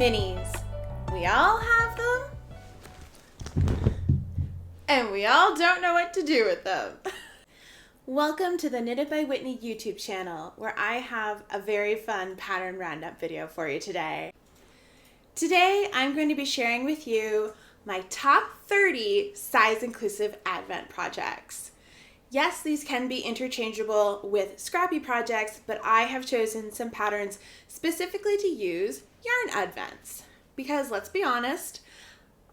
Minis. We all have them, and we all don't know what to do with them. Welcome to the Knitted by Whitney YouTube channel, where I have a very fun pattern roundup video for you today. Today, I'm going to be sharing with you my top 30 size-inclusive Advent projects. Yes, these can be interchangeable with scrappy projects, but I have chosen some patterns specifically to use yarn advents. Because let's be honest,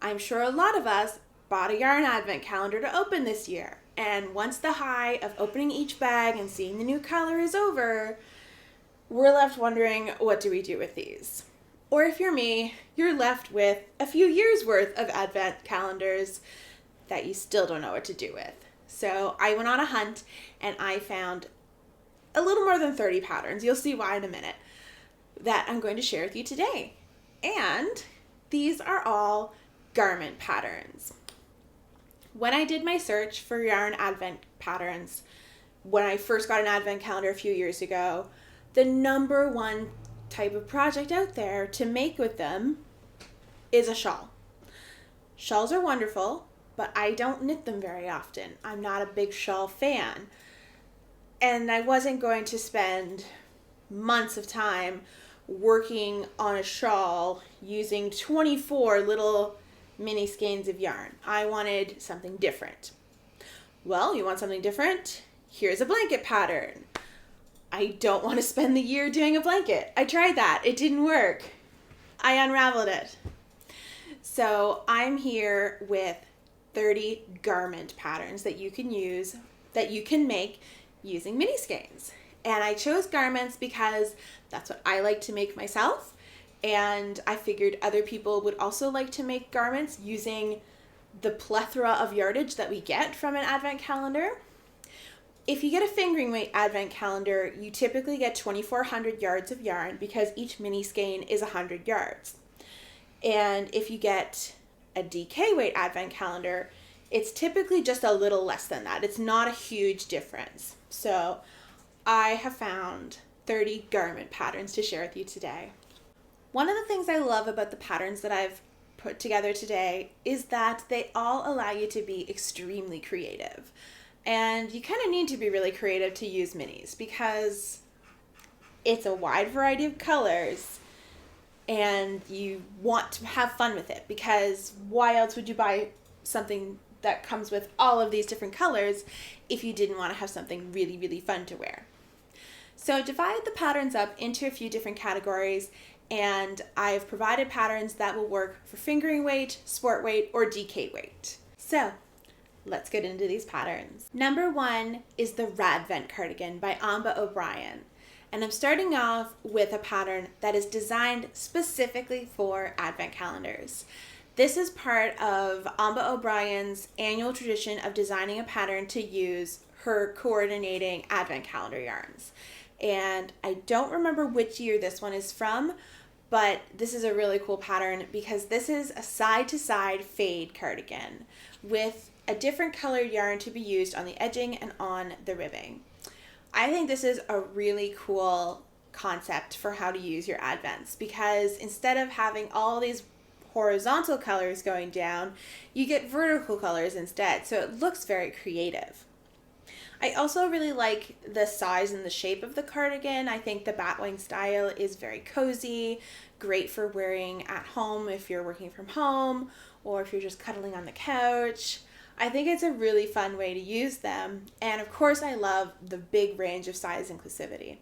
I'm sure a lot of us bought a yarn advent calendar to open this year. And once the high of opening each bag and seeing the new color is over, we're left wondering, what do we do with these? Or if you're me, you're left with a few years worth of advent calendars that you still don't know what to do with. So I went on a hunt and I found a little more than 30 patterns, you'll see why in a minute, that I'm going to share with you today. And these are all garment patterns. When I did my search for yarn advent patterns, when I first got an advent calendar a few years ago, the number one type of project out there to make with them is a shawl. Shawls are wonderful, but I don't knit them very often. I'm not a big shawl fan. And I wasn't going to spend months of time working on a shawl using 24 little mini skeins of yarn. I wanted something different. Well, you want something different? Here's a blanket pattern. I don't want to spend the year doing a blanket. I tried that. It didn't work. I unraveled it. So I'm here with 30 garment patterns that you can use, that you can make using mini skeins. And I chose garments because that's what I like to make myself. And I figured other people would also like to make garments using the plethora of yardage that we get from an advent calendar. If you get a fingering weight advent calendar, you typically get 2,400 yards of yarn because each mini skein is 100 yards. And if you get a DK weight advent calendar, it's typically just a little less than that. It's not a huge difference. So I have found 30 garment patterns to share with you today. One of the things I love about the patterns that I've put together today is that they all allow you to be extremely creative. And you kind of need to be really creative to use minis because it's a wide variety of colors and you want to have fun with it, because why else would you buy something that comes with all of these different colors if you didn't want to have something really, really fun to wear? So I divided the patterns up into a few different categories, and I've provided patterns that will work for fingering weight, sport weight, or DK weight. So let's get into these patterns. Number one is the Radvent cardigan by Amba O'Brien. And I'm starting off with a pattern that is designed specifically for advent calendars. This is part of Amba O'Brien's annual tradition of designing a pattern to use her coordinating advent calendar yarns. And I don't remember which year this one is from, but this is a really cool pattern because this is a side-to-side fade cardigan with a different colored yarn to be used on the edging and on the ribbing. I think this is a really cool concept for how to use your advents, because instead of having all these horizontal colors going down, you get vertical colors instead, so it looks very creative. I also really like the size and the shape of the cardigan. I think the batwing style is very cozy, great for wearing at home if you're working from home or if you're just cuddling on the couch. I think it's a really fun way to use them. And of course, I love the big range of size inclusivity.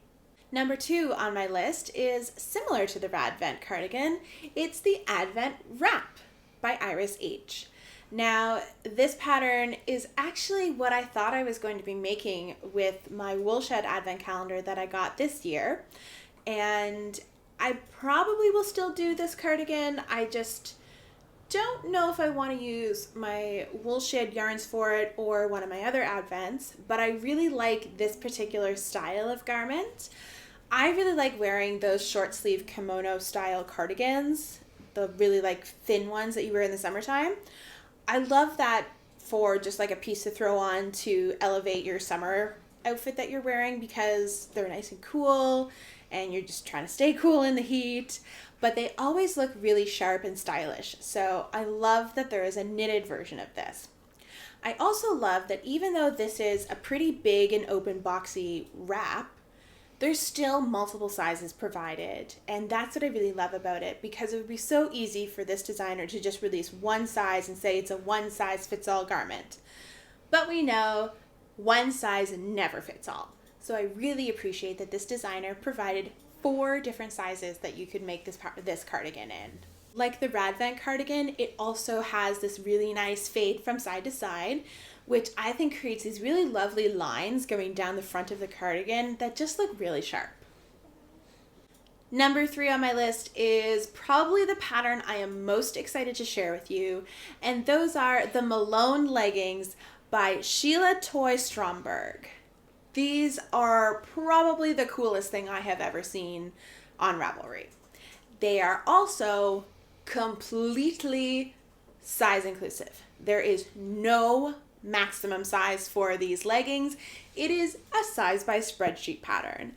Number two on my list is similar to the Radvent cardigan. It's the Advent Wrap by Iris H. Now, this pattern is actually what I thought I was going to be making with my Woolshed Advent calendar that I got this year. And I probably will still do this cardigan. I just don't know if I want to use my Woolshed yarns for it or one of my other advents, but I really like this particular style of garment. I really like wearing those short sleeve kimono style cardigans, the really like thin ones that you wear in the summertime. I love that for just like a piece to throw on to elevate your summer outfit that you're wearing because they're nice and cool and you're just trying to stay cool in the heat. but they always look really sharp and stylish. So I love that there is a knitted version of this. I also love that even though this is a pretty big and open boxy wrap, there's still multiple sizes provided. And that's what I really love about it, because it would be so easy for this designer to just release one size and say it's a one size fits all garment. But we know one size never fits all. So I really appreciate that this designer provided 4 different sizes that you could make this cardigan in. Like the Radvent cardigan, it also has this really nice fade from side to side, which I think creates these really lovely lines going down the front of the cardigan that just look really sharp. Number 3 on my list is probably the pattern I am most excited to share with you, and those are the Malone leggings by Sheila Toy Stromberg. These are probably the coolest thing I have ever seen on Ravelry. They are also completely size inclusive. There is no maximum size for these leggings. It is a size by spreadsheet pattern,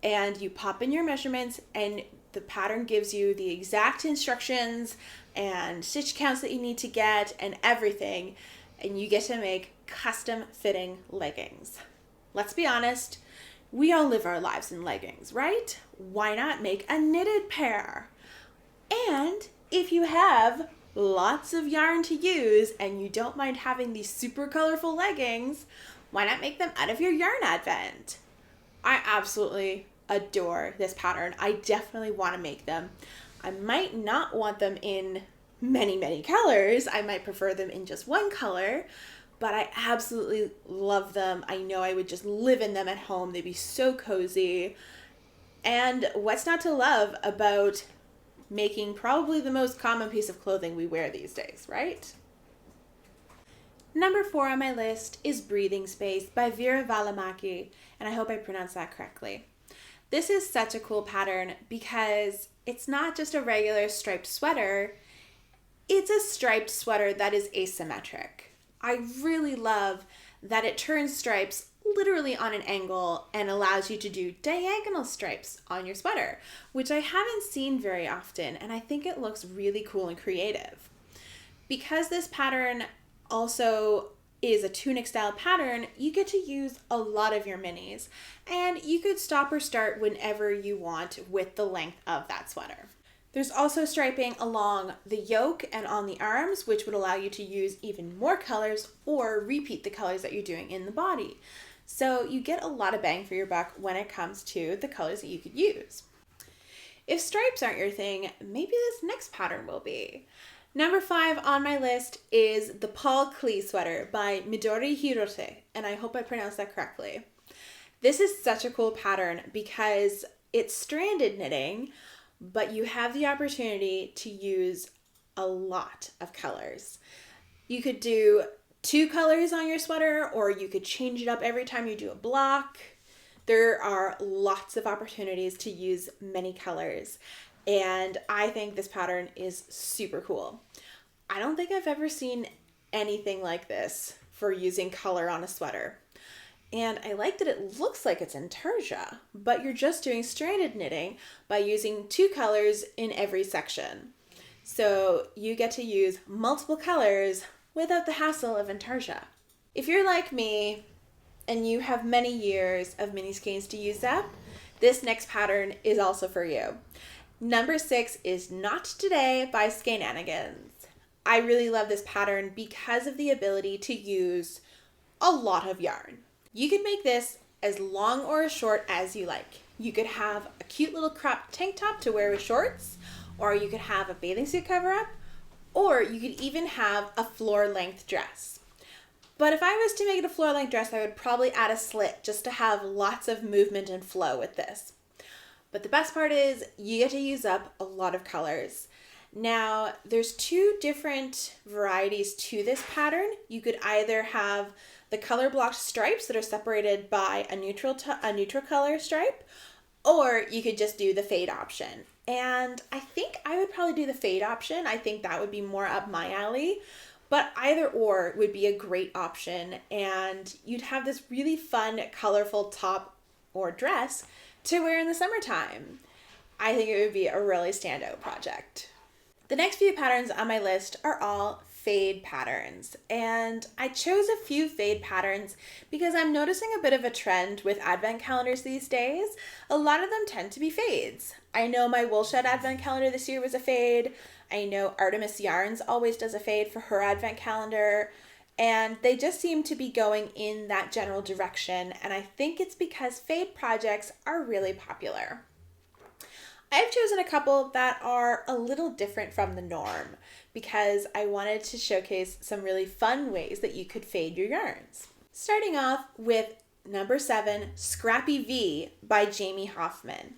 and you pop in your measurements and the pattern gives you the exact instructions and stitch counts that you need to get and everything, and you get to make custom fitting leggings. Let's be honest, we all live our lives in leggings, right? Why not make a knitted pair? And if you have lots of yarn to use and you don't mind having these super colorful leggings, why not make them out of your yarn advent? I absolutely adore this pattern. I definitely want to make them. I might not want them in many colors. I might prefer them in just one color, but I absolutely love them. I know I would just live in them at home. They'd be so cozy. And what's not to love about making probably the most common piece of clothing we wear these days, right? Number 4 on my list is Breathing Space by Vera Valimaki, and I hope I pronounced that correctly. This is such a cool pattern because it's not just a regular striped sweater, it's a striped sweater that is asymmetric. I really love that it turns stripes literally on an angle and allows you to do diagonal stripes on your sweater, which I haven't seen very often, and I think it looks really cool and creative. Because this pattern also is a tunic style pattern, you get to use a lot of your minis, and you could stop or start whenever you want with the length of that sweater. There's also striping along the yoke and on the arms, which would allow you to use even more colors or repeat the colors that you're doing in the body. So you get a lot of bang for your buck when it comes to the colors that you could use. If stripes aren't your thing, maybe this next pattern will be. Number 5 on my list is the Paul Klee sweater by Midori Hirote, and I hope I pronounced that correctly. This is such a cool pattern because it's stranded knitting, but you have the opportunity to use a lot of colors. You could do 2 colors on your sweater, or you could change it up every time you do a block. There are lots of opportunities to use many colors, and I think this pattern is super cool. I don't think I've ever seen anything like this for using color on a sweater. And I like that it looks like it's in tertia, but you're just doing stranded knitting by using 2 colors in every section. So you get to use multiple colors without the hassle of intarsia. If you're like me and you have many years of mini skeins to use up, this next pattern is also for you. Number 6 is Not Today by Skein-Anigans. I really love this pattern because of the ability to use a lot of yarn. You could make this as long or as short as you like. You could have a cute little cropped tank top to wear with shorts, or you could have a bathing suit cover up, or you could even have a floor length dress. But if I was to make it a floor length dress, I would probably add a slit just to have lots of movement and flow with this. But the best part is you get to use up a lot of colors. Now, there's 2 different varieties to this pattern. You could either have the color blocked stripes that are separated by a neutral color stripe, or you could just do the fade option. And I think I would probably do the fade option. I think that would be more up my alley, but either or would be a great option, and you'd have this really fun, colorful top or dress to wear in the summertime. I think it would be a really standout project. The next few patterns on my list are all fade patterns, and I chose a few fade patterns because I'm noticing a bit of a trend with advent calendars these days. A lot of them tend to be fades. I know my Woolshed advent calendar this year was a fade. I know Artemis Yarns always does a fade for her advent calendar, and they just seem to be going in that general direction, and I think it's because fade projects are really popular. I've chosen a couple that are a little different from the norm because I wanted to showcase some really fun ways that you could fade your yarns. Starting off with number 7, Scrappy V by Jamie Hoffman.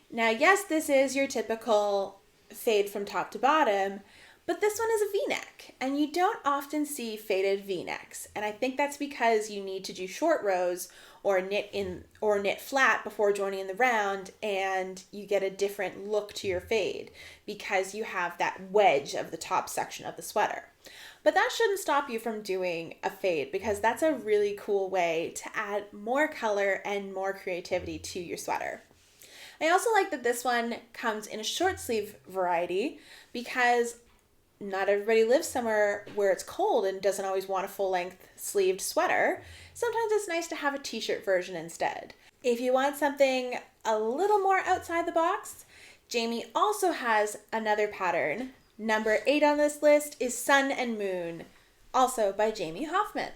Now, yes, this is your typical fade from top to bottom, but this one is a V-neck, and you don't often see faded V-necks, and I think that's because you need to do short rows or knit flat before joining in the round, and you get a different look to your fade because you have that wedge of the top section of the sweater. But that shouldn't stop you from doing a fade because that's a really cool way to add more color and more creativity to your sweater. I also like that this one comes in a short sleeve variety because not everybody lives somewhere where it's cold and doesn't always want a full-length sleeved sweater. Sometimes it's nice to have a t-shirt version instead. If you want something a little more outside the box, Jamie also has another pattern. Number 8 on this list is Sun and Moon, also by Jamie Hoffman.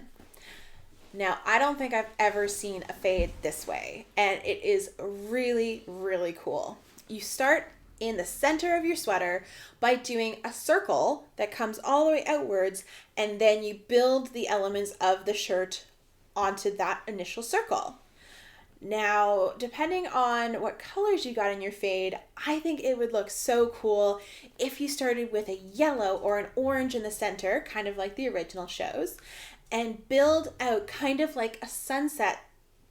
Now, I don't think I've ever seen a fade this way, and it is really, really cool. You start in the center of your sweater by doing a circle that comes all the way outwards, and then you build the elements of the shirt onto that initial circle. Now, depending on what colors you got in your fade, I think it would look so cool if you started with a yellow or an orange in the center, kind of like the original shows, and build out kind of like a sunset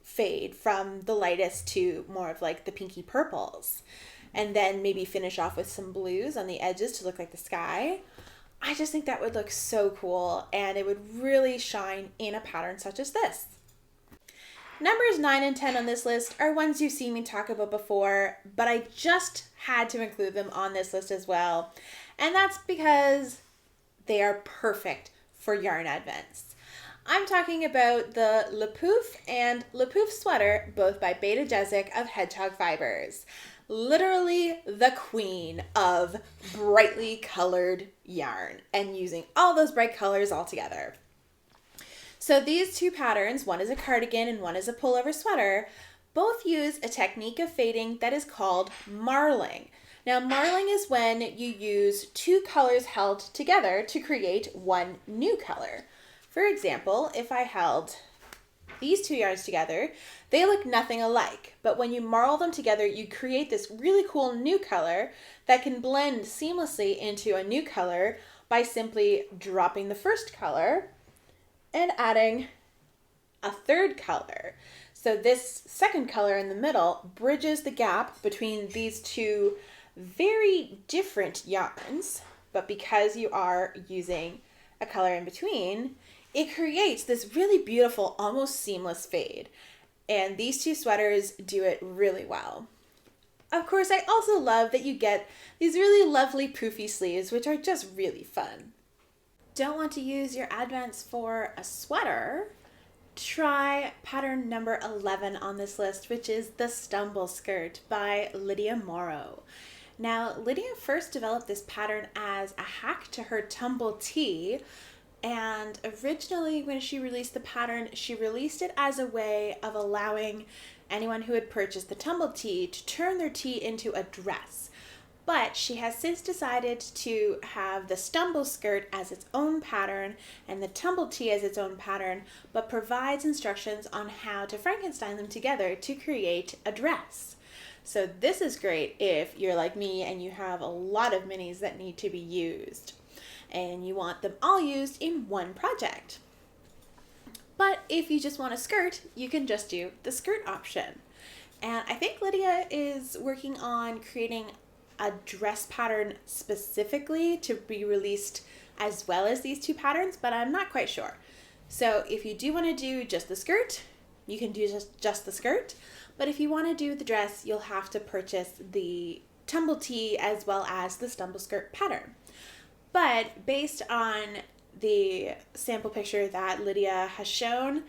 fade from the lightest to more of like the pinky purples. And then maybe finish off with some blues on the edges to look like the sky. I just think that would look so cool, and it would really shine in a pattern such as this. Numbers 9 and 10 on this list are ones you've seen me talk about before, but I just had to include them on this list as well. And that's because they are perfect for yarn advents. I'm talking about the Le Pouf and Le Pouf sweater, both by Beta Jezik of Hedgehog Fibers. Literally the queen of brightly colored yarn and using all those bright colors all together. So these two patterns, one is a cardigan and one is a pullover sweater, both use a technique of fading that is called marling. Now, marling is when you use two colors held together to create one new color. For example, if I held these two yarns together, they look nothing alike, but when you marl them together, you create this really cool new color that can blend seamlessly into a new color by simply dropping the first color and adding a third color. So this second color in the middle bridges the gap between these two very different yarns, but because you are using a color in between, it creates this really beautiful, almost seamless fade. And these two sweaters do it really well. Of course, I also love that you get these really lovely poofy sleeves, which are just really fun. Don't want to use your advents for a sweater? Try pattern number 11 on this list, which is the Stumble Skirt by Lydia Morrow. Now, Lydia first developed this pattern as a hack to her tumble tee, and originally when she released the pattern, she released it as a way of allowing anyone who had purchased the tumble tee to turn their tee into a dress. But she has since decided to have the Stumble Skirt as its own pattern and the tumble tee as its own pattern, but provides instructions on how to Frankenstein them together to create a dress. So this is great if you're like me and you have a lot of minis that need to be used and you want them all used in one project. But if you just want a skirt, you can just do the skirt option. And I think Lydia is working on creating a dress pattern specifically to be released as well as these two patterns, but I'm not quite sure. So if you do want to do just the skirt, you can do just the skirt. But if you want to do the dress, you'll have to purchase the tumble tee as well as the stumble skirt pattern. But based on the sample picture that Lydia has shown,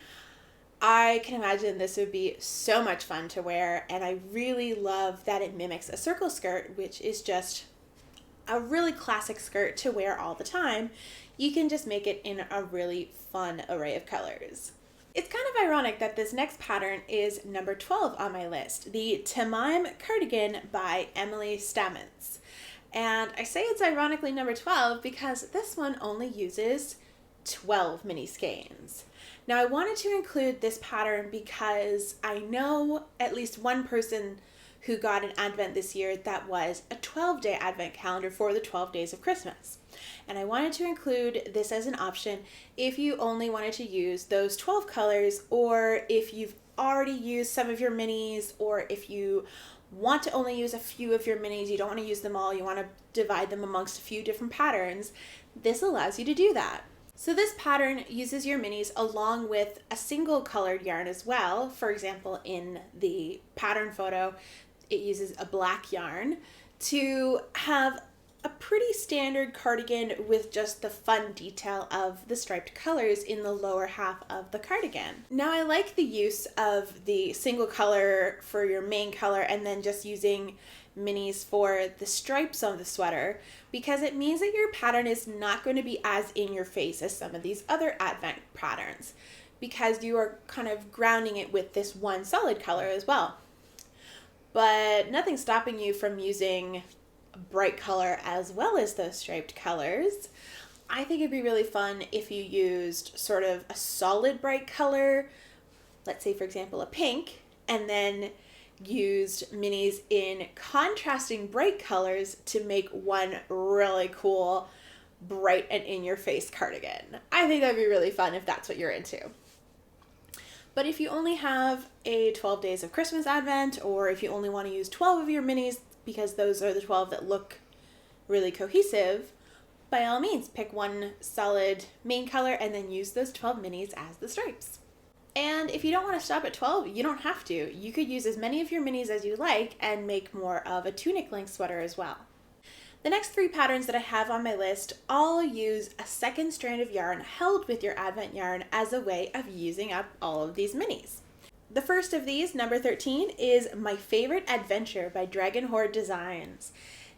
I can imagine this would be so much fun to wear, and I really love that it mimics a circle skirt, which is just a really classic skirt to wear all the time. You can just make it in a really fun array of colors. It's kind of ironic that this next pattern is number 12 on my list, the Tamaim Cardigan by Emily Stamets. And I say it's ironically number 12 because this one only uses 12 mini skeins. Now I wanted to include this pattern because I know at least one person who got an advent this year that was a 12-day advent calendar for the 12 days of Christmas. And I wanted to include this as an option if you only wanted to use those 12 colors, or if you've already used some of your minis, or if you want to only use a few of your minis, you don't want to use them all, you want to divide them amongst a few different patterns, this allows you to do that. So this pattern uses your minis along with a single colored yarn as well. For example, in the pattern photo, it uses a black yarn to have a pretty standard cardigan with just the fun detail of the striped colors in the lower half of the cardigan. Now I like the use of the single color for your main color and then just using minis for the stripes on the sweater, because it means that your pattern is not going to be as in your face as some of these other advent patterns, because you are kind of grounding it with this one solid color as well. But nothing's stopping you from using a bright color as well as those striped colors. I think it'd be really fun if you used sort of a solid bright color, let's say for example a pink, and then used minis in contrasting bright colors to make one really cool, bright and in-your-face cardigan. I think that'd be really fun if that's what you're into. But if you only have a 12 days of Christmas advent, or if you only want to use 12 of your minis because those are the 12 that look really cohesive, by all means pick one solid main color and then use those 12 minis as the stripes. And if you don't want to stop at 12, you don't have to. You could use as many of your minis as you like and make more of a tunic length sweater as well. The next 3 patterns that I have on my list all use a second strand of yarn held with your advent yarn as a way of using up all of these minis. The first of these, number 13, is My Favorite Adventure by Dragon Horde Designs.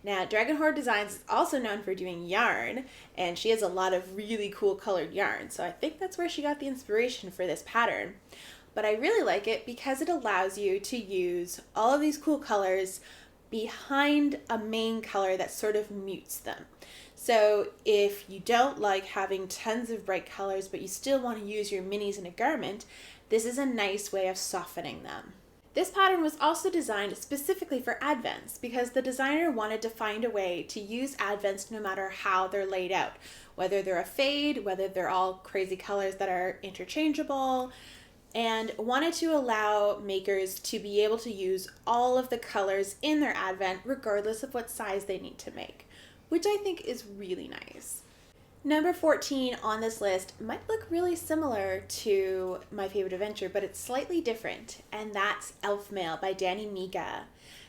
Now, Dragon Horde Designs is also known for doing yarn, and she has a lot of really cool colored yarn, so I think that's where she got the inspiration for this pattern. But I really like it because it allows you to use all of these cool colors behind a main color that sort of mutes them. So if you don't like having tons of bright colors, but you still want to use your minis in a garment, this is a nice way of softening them. This pattern was also designed specifically for advents because the designer wanted to find a way to use advents no matter how they're laid out, whether they're a fade, whether they're all crazy colors that are interchangeable, and wanted to allow makers to be able to use all of the colors in their advent regardless of what size they need to make, which I think is really nice. Number 14 on this list might look really similar to My Favorite Adventure, but it's slightly different, and that's Elf Mail by Danny Miga.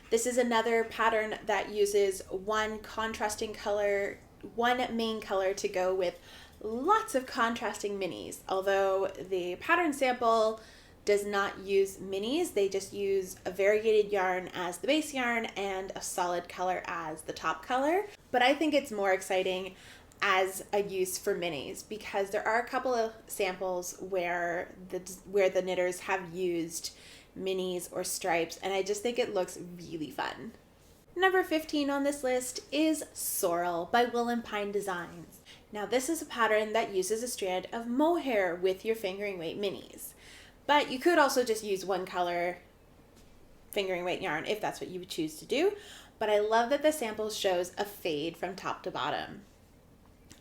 This is another pattern that uses one contrasting color, one main color to go with lots of contrasting minis. Although the pattern sample does not use minis, they just use a variegated yarn as the base yarn and a solid color as the top color. But I think it's more exciting as a use for minis because there are a couple of samples where the knitters have used minis or stripes, and I just think it looks really fun. Number 15 on this list is Sorrel by Wool & Pine Designs. Now this is a pattern that uses a strand of mohair with your fingering weight minis, but you could also just use one color fingering weight yarn if that's what you would choose to do, but I love that the sample shows a fade from top to bottom.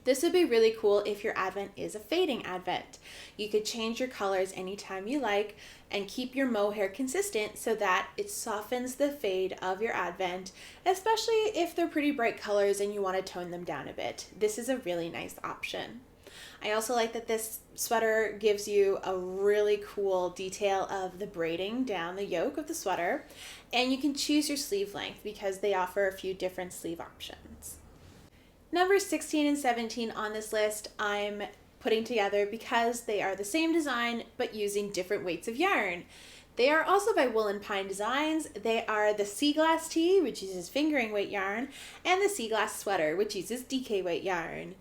This would be really cool if your advent is a fading advent. You could change your colors anytime you like and keep your mohair consistent so that it softens the fade of your advent, especially if they're pretty bright colors and you want to tone them down a bit. This is a really nice option. I also like that this sweater gives you a really cool detail of the braiding down the yoke of the sweater, and you can choose your sleeve length because they offer a few different sleeve options. Numbers 16 and 17 on this list I'm putting together because they are the same design but using different weights of yarn. They are also by Wool and Pine Designs. They are the Sea Glass Tee, which uses fingering weight yarn, and the Sea Glass Sweater, which uses DK weight yarn.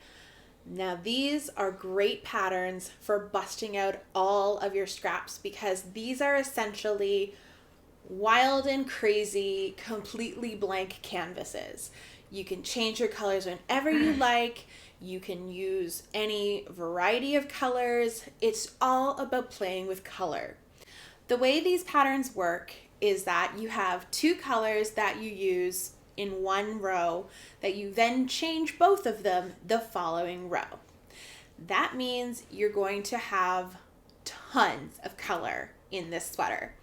Now these are great patterns for busting out all of your scraps because these are essentially wild and crazy, completely blank canvases. You can change your colors whenever you like. You can use any variety of colors. It's all about playing with color. The way these patterns work is that you have two colors that you use in one row that you then change both of them the following row. That means you're going to have tons of color in this sweater.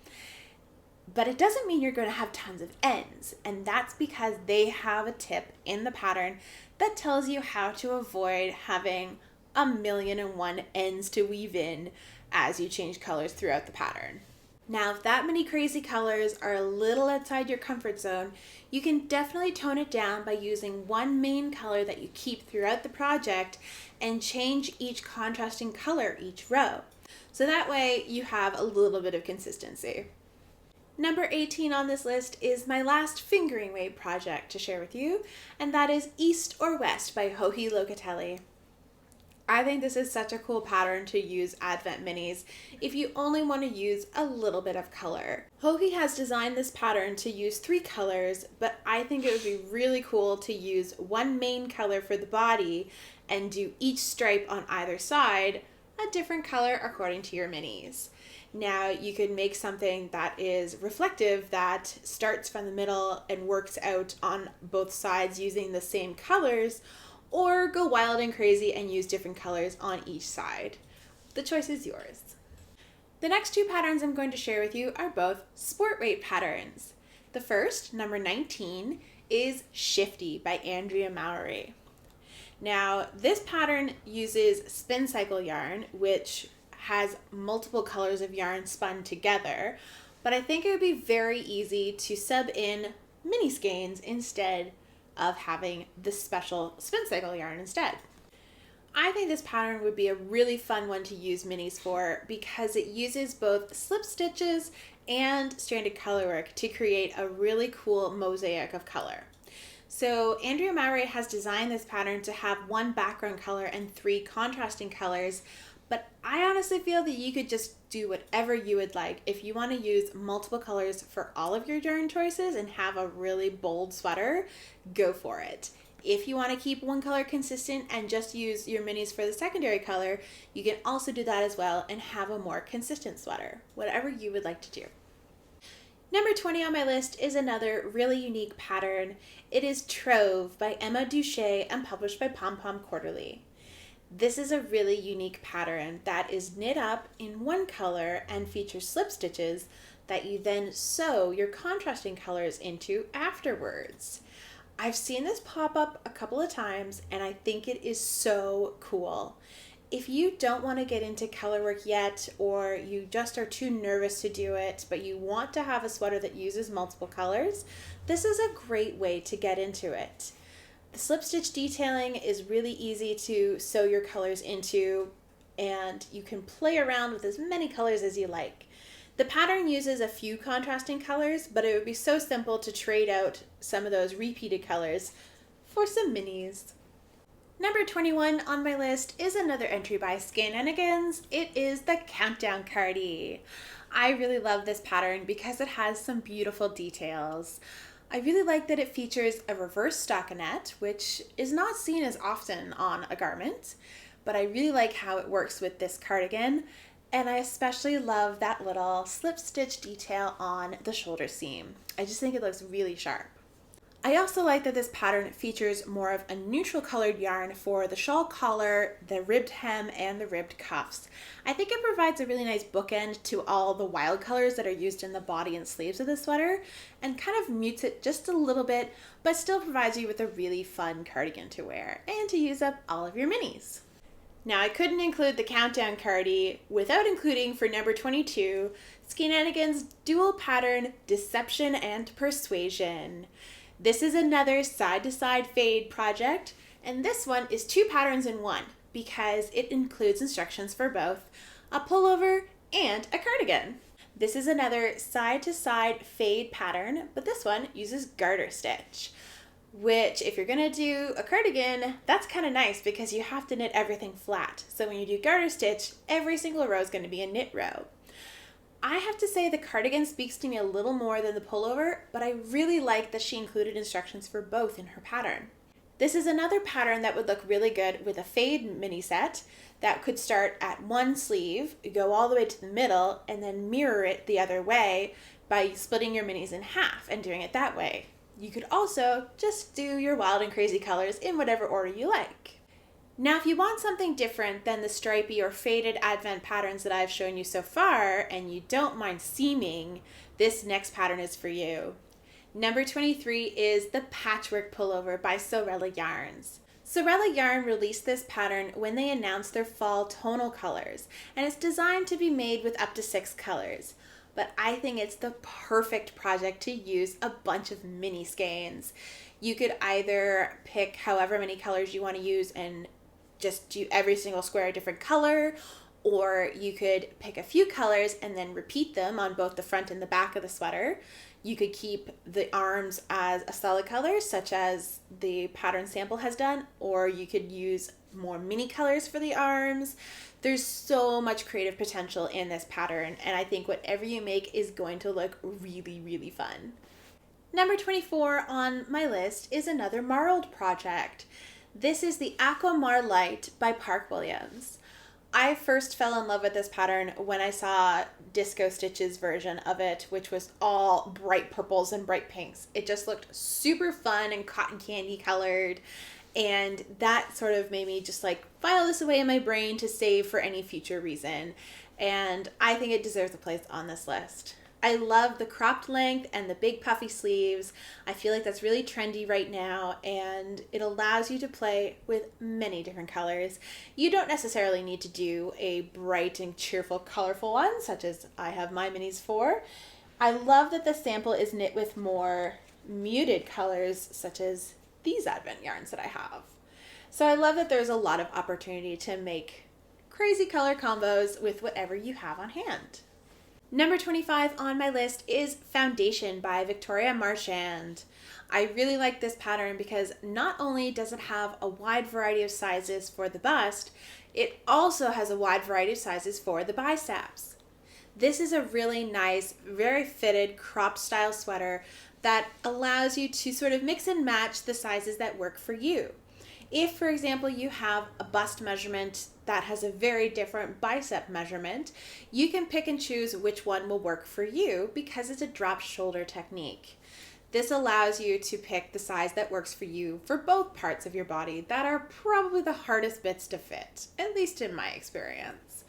But it doesn't mean you're going to have tons of ends, and that's because they have a tip in the pattern that tells you how to avoid having 1,000,001 ends to weave in as you change colors throughout the pattern. Now, if that many crazy colors are a little outside your comfort zone, you can definitely tone it down by using one main color that you keep throughout the project and change each contrasting color each row. So that way you have a little bit of consistency. Number 18 on this list is my last fingering weight project to share with you, and that is East or West by Joji Locatelli. I think this is such a cool pattern to use Advent minis if you only want to use a little bit of color. Joji has designed this pattern to use 3 colors, but I think it would be really cool to use one main color for the body and do each stripe on either side a different color according to your minis. Now you could make something that is reflective that starts from the middle and works out on both sides using the same colors, or go wild and crazy and use different colors on each side. The choice is yours. The next 2 patterns I'm going to share with you are both sport weight patterns. The first, number 19, is Shifty by Andrea Mowry. Now, this pattern uses spin cycle yarn, which has multiple colors of yarn spun together, but I think it would be very easy to sub in mini skeins instead of having this special spin cycle yarn instead. I think this pattern would be a really fun one to use minis for because it uses both slip stitches and stranded colorwork to create a really cool mosaic of color. So Andrea Mowry has designed this pattern to have 1 background color and 3 contrasting colors, but I honestly feel that you could just do whatever you would like. If you want to use multiple colors for all of your yarn choices and have a really bold sweater, go for it. If you want to keep one color consistent and just use your minis for the secondary color, you can also do that as well and have a more consistent sweater, whatever you would like to do. Number 20 on my list is another really unique pattern. It is Trove by Emma Duché and published by Pom Pom Quarterly. This is a really unique pattern that is knit up in one color and features slip stitches that you then sew your contrasting colors into afterwards. I've seen this pop up a couple of times and I think it is so cool. If you don't want to get into colorwork yet, or you just are too nervous to do it, but you want to have a sweater that uses multiple colors, this is a great way to get into it. The slip stitch detailing is really easy to sew your colors into, and you can play around with as many colors as you like. The pattern uses a few contrasting colors, but it would be so simple to trade out some of those repeated colors for some minis. Number 21 on my list is another entry by Cardigans. It is the Countdown Cardi. I really love this pattern because it has some beautiful details. I really like that it features a reverse stockinette, which is not seen as often on a garment, but I really like how it works with this cardigan, and I especially love that little slip stitch detail on the shoulder seam. I just think it looks really sharp. I also like that this pattern features more of a neutral colored yarn for the shawl collar, the ribbed hem, and the ribbed cuffs. I think it provides a really nice bookend to all the wild colors that are used in the body and sleeves of the sweater and kind of mutes it just a little bit, but still provides you with a really fun cardigan to wear and to use up all of your minis. Now I couldn't include the countdown cardie without including for number 22, Skinanigans dual pattern Deception and Persuasion. This is another side-to-side fade project, and this one is 2 patterns in one because it includes instructions for both a pullover and a cardigan. This is another side-to-side fade pattern, but this one uses garter stitch, which if you're gonna do a cardigan, that's kind of nice because you have to knit everything flat. So when you do garter stitch, every single row is gonna be a knit row. I have to say the cardigan speaks to me a little more than the pullover, but I really like that she included instructions for both in her pattern. This is another pattern that would look really good with a fade mini set that could start at one sleeve, go all the way to the middle, and then mirror it the other way by splitting your minis in half and doing it that way. You could also just do your wild and crazy colors in whatever order you like. Now, if you want something different than the stripy or faded advent patterns that I've shown you so far, and you don't mind seaming, this next pattern is for you. Number 23 is the Patchwork Pullover by Sorella Yarns. Sorella Yarn released this pattern when they announced their fall tonal colors, and it's designed to be made with up to 6 colors. But I think it's the perfect project to use a bunch of mini skeins. You could either pick however many colors you want to use and just do every single square a different color, or you could pick a few colors and then repeat them on both the front and the back of the sweater. You could keep the arms as a solid color, such as the pattern sample has done, or you could use more mini colors for the arms. There's so much creative potential in this pattern, and I think whatever you make is going to look really, really fun. Number 24 on my list is another marled project. This is the Aquamar Light by Park Williams. I first fell in love with this pattern when I saw Disco Stitch's version of it, which was all bright purples and bright pinks. It just looked super fun and cotton candy colored, and that sort of made me just like file this away in my brain to save for any future reason, and I think it deserves a place on this list. I love the cropped length and the big puffy sleeves. I feel like that's really trendy right now, and it allows you to play with many different colors. You don't necessarily need to do a bright and cheerful, colorful one, such as I have my minis for. I love that the sample is knit with more muted colors, such as these advent yarns that I have. So I love that there's a lot of opportunity to make crazy color combos with whatever you have on hand. Number 25 on my list is Foundation by Victoria Marchand. I really like this pattern because not only does it have a wide variety of sizes for the bust, it also has a wide variety of sizes for the biceps. This is a really nice, very fitted cropped style sweater that allows you to sort of mix and match the sizes that work for you. If, for example, you have a bust measurement that has a very different bicep measurement, you can pick and choose which one will work for you because it's a drop shoulder technique. This allows you to pick the size that works for you for both parts of your body that are probably the hardest bits to fit, at least in my experience.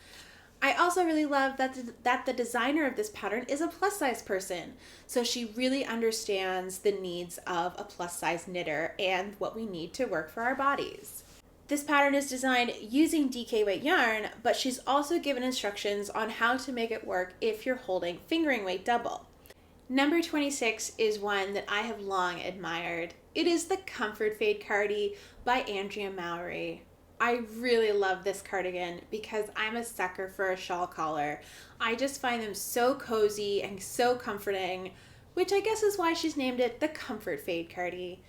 I also really love that the designer of this pattern is a plus size person, so she really understands the needs of a plus size knitter and what we need to work for our bodies. This pattern is designed using DK weight yarn, but she's also given instructions on how to make it work if you're holding fingering weight double. Number 26 is one that I have long admired. It is the Comfort Fade Cardie by Andrea Mowry. I really love this cardigan because I'm a sucker for a shawl collar. I just find them so cozy and so comforting, which I guess is why she's named it the Comfort Fade Cardie.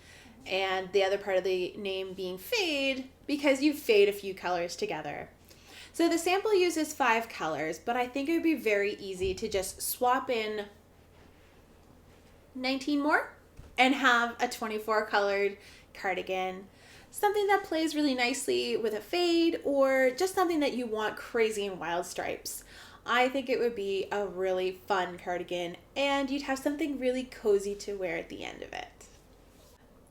And the other part of the name being fade because you fade a few colors together. So the sample uses 5 colors, but I think it would be very easy to just swap in 19 more and have a 24 colored cardigan. Something that plays really nicely with a fade, or just something that you want crazy and wild stripes. I think it would be a really fun cardigan, and you'd have something really cozy to wear at the end of it.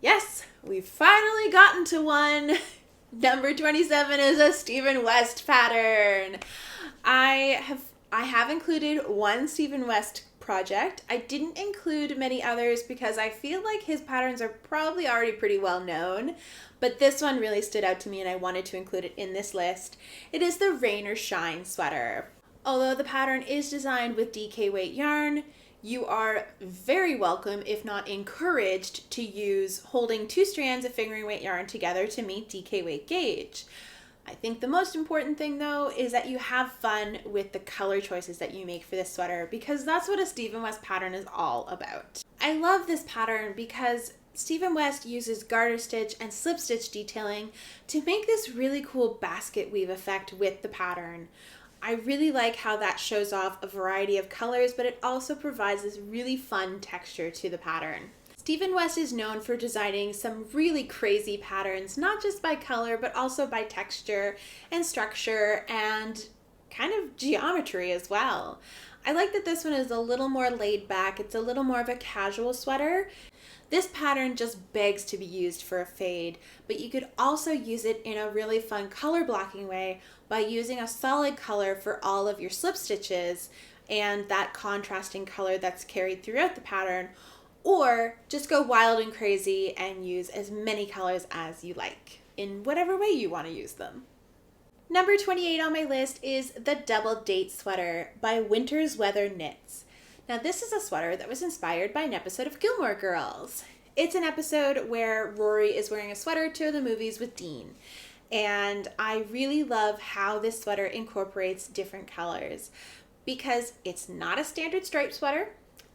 Yes, we've finally gotten to one. Number 27 is a Stephen West pattern. I have included one Stephen West project. I didn't include many others because I feel like his patterns are probably already pretty well known, but this one really stood out to me and I wanted to include it in this list. It is the Rain or Shine sweater. Although the pattern is designed with DK weight yarn, you are very welcome, if not encouraged, to use holding 2 strands of fingering weight yarn together to meet DK weight gauge. I think the most important thing though is that you have fun with the color choices that you make for this sweater, because that's what a Stephen West pattern is all about. I love this pattern because Stephen West uses garter stitch and slip stitch detailing to make this really cool basket weave effect with the pattern. I really like how that shows off a variety of colors, but it also provides this really fun texture to the pattern. Stephen West is known for designing some really crazy patterns, not just by color, but also by texture and structure and kind of geometry as well. I like that this one is a little more laid back. It's a little more of a casual sweater. This pattern just begs to be used for a fade, but you could also use it in a really fun color blocking way by using a solid color for all of your slip stitches and that contrasting color that's carried throughout the pattern, or just go wild and crazy and use as many colors as you like in whatever way you want to use them. Number 28 on my list is the Double Date Sweater by Winter's Weather Knits. Now this is a sweater that was inspired by an episode of Gilmore Girls. It's an episode where Rory is wearing a sweater to the movies with Dean. And I really love how this sweater incorporates different colors because it's not a standard striped sweater,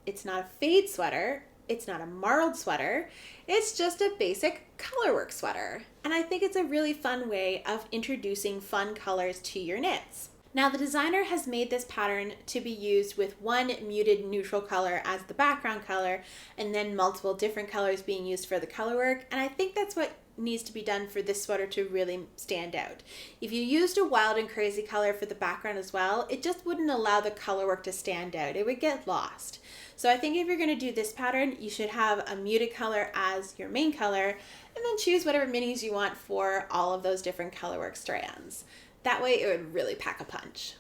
it's not a fade sweater, it's not a marled sweater, it's just a basic colorwork sweater. And I think it's a really fun way of introducing fun colors to your knits. Now the designer has made this pattern to be used with one muted neutral color as the background color and then multiple different colors being used for the colorwork, and I think that's what needs to be done for this sweater to really stand out. If you used a wild and crazy color for the background as well, it just wouldn't allow the colorwork to stand out. It would get lost. So I think if you're going to do this pattern, you should have a muted color as your main color and then choose whatever minis you want for all of those different colorwork strands. That way it would really pack a punch.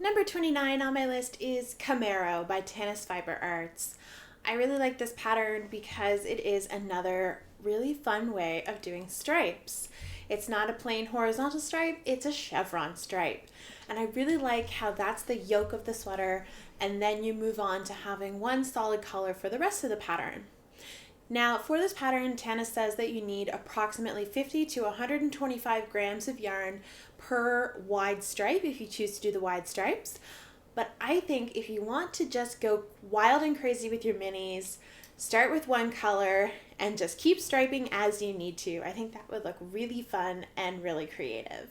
Number 29 on my list is Camaro by Tanis Fiber Arts. I really like this pattern because it is another really fun way of doing stripes. It's not a plain horizontal stripe, it's a chevron stripe. And I really like how that's the yoke of the sweater, and then you move on to having one solid color for the rest of the pattern. Now for this pattern, Tanis says that you need approximately 50 to 125 grams of yarn per wide stripe if you choose to do the wide stripes. But I think if you want to just go wild and crazy with your minis, start with one color and just keep striping as you need to. I think that would look really fun and really creative.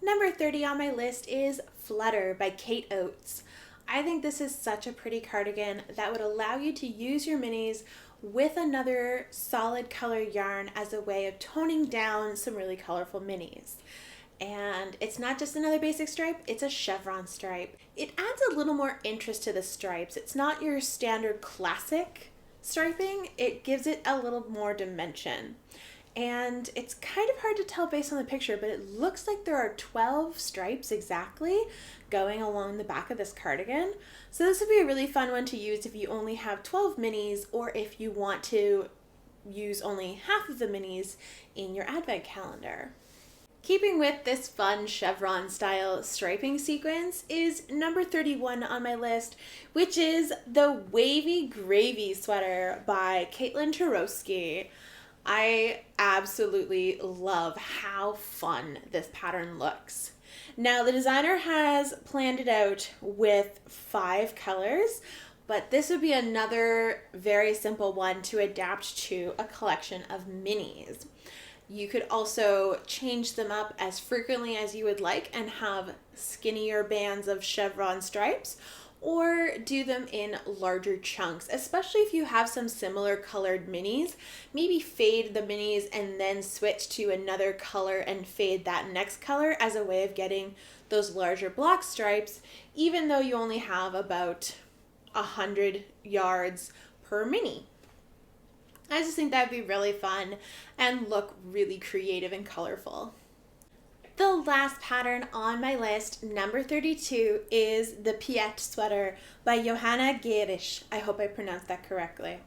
Number 30 on my list is Flutter by Kate Oates. I think this is such a pretty cardigan that would allow you to use your minis with another solid color yarn as a way of toning down some really colorful minis. And it's not just another basic stripe, it's a chevron stripe. It adds a little more interest to the stripes. It's not your standard classic striping, it gives it a little more dimension. And it's kind of hard to tell based on the picture, but it looks like there are 12 stripes exactly going along the back of this cardigan. So this would be a really fun one to use if you only have 12 minis, or if you want to use only half of the minis in your advent calendar. Keeping with this fun chevron style striping sequence is number 31 on my list, which is the Wavy Gravy sweater by Caitlin Turowski. I absolutely love how fun this pattern looks. Now the designer has planned it out with 5 colors, but this would be another very simple one to adapt to a collection of minis. You could also change them up as frequently as you would like and have skinnier bands of chevron stripes, or do them in larger chunks, especially if you have some similar colored minis. Maybe fade the minis and then switch to another color and fade that next color as a way of getting those larger block stripes, even though you only have about 100 yards per mini. I just think that would be really fun and look really creative and colorful. The last pattern on my list, number 32, is the Piet sweater by Johanna Gerisch. I hope I pronounced that correctly.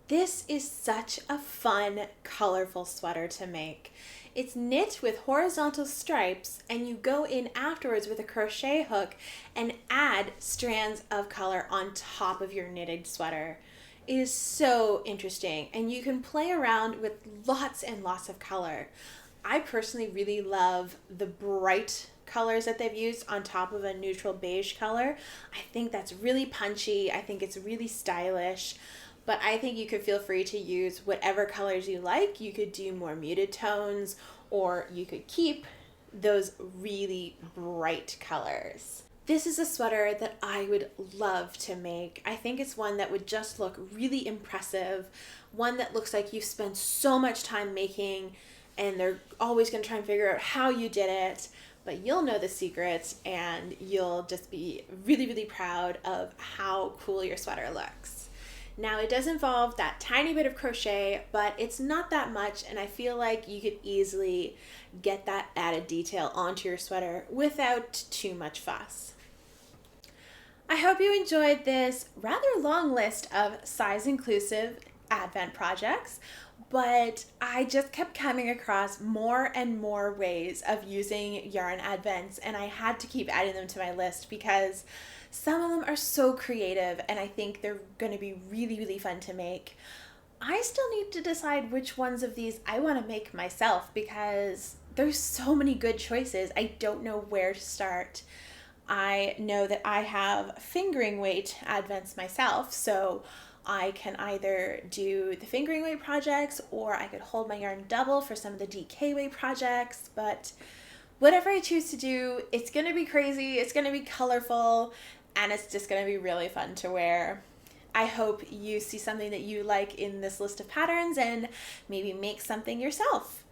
This is such a fun, colorful sweater to make. It's knit with horizontal stripes, and you go in afterwards with a crochet hook and add strands of color on top of your knitted sweater. It is so interesting, and you can play around with lots and lots of color. I personally really love the bright colors that they've used on top of a neutral beige color. I think that's really punchy. I think it's really stylish, but I think you could feel free to use whatever colors you like. You could do more muted tones, or you could keep those really bright colors. This is a sweater that I would love to make. I think it's one that would just look really impressive, one that looks like you've spent so much time making, and they're always going to try and figure out how you did it, but you'll know the secrets and you'll just be really, really proud of how cool your sweater looks. Now, it does involve that tiny bit of crochet, but it's not that much, and I feel like you could easily get that added detail onto your sweater without too much fuss. I hope you enjoyed this rather long list of size-inclusive Advent projects, but I just kept coming across more and more ways of using yarn advents, and I had to keep adding them to my list because some of them are so creative and I think they're going to be really, really fun to make. I still need to decide which ones of these I want to make myself because there's so many good choices. I don't know where to start. I know that I have fingering weight advents myself, so I can either do the fingering weight projects or I could hold my yarn double for some of the DK weight projects, but whatever I choose to do, it's going to be crazy, it's going to be colorful, and it's just going to be really fun to wear. I hope you see something that you like in this list of patterns and maybe make something yourself.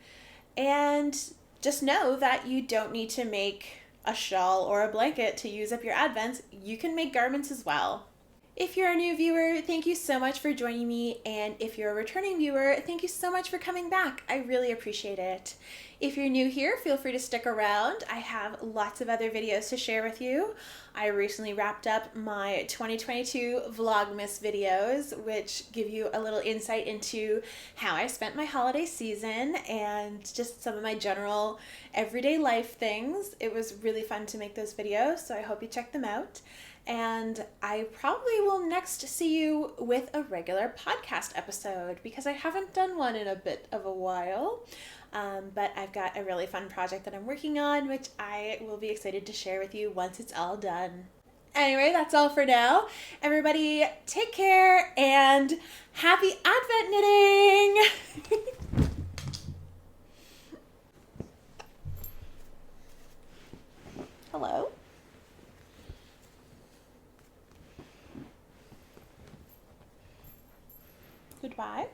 And just know that you don't need to make a shawl or a blanket to use up your advents. You can make garments as well. If you're a new viewer, thank you so much for joining me, and if you're a returning viewer, thank you so much for coming back. I really appreciate it. If you're new here, feel free to stick around. I have lots of other videos to share with you. I recently wrapped up my 2022 Vlogmas videos, which give you a little insight into how I spent my holiday season and just some of my general everyday life things. It was really fun to make those videos, so I hope you check them out. And I probably will next see you with a regular podcast episode because I haven't done one in a bit of a while. But I've got a really fun project that I'm working on, which I will be excited to share with you once it's all done. Anyway, that's all for now. Everybody, take care and happy Advent knitting! Hello? Goodbye.